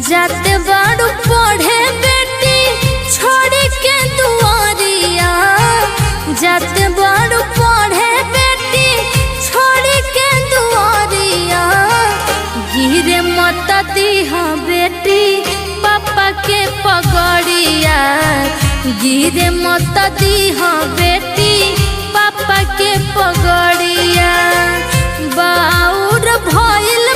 जाते बाड़ू पढ़े बेटी छोड़ के दुआरिया, जाते बाड़ू पढ़े बेटी छोड़ के दुआरिया। गिरे मत दीहा बेटी पापा के पगड़िया, गिरे मत दीहा बेटी पापा के पगड़िया। बाउर भइल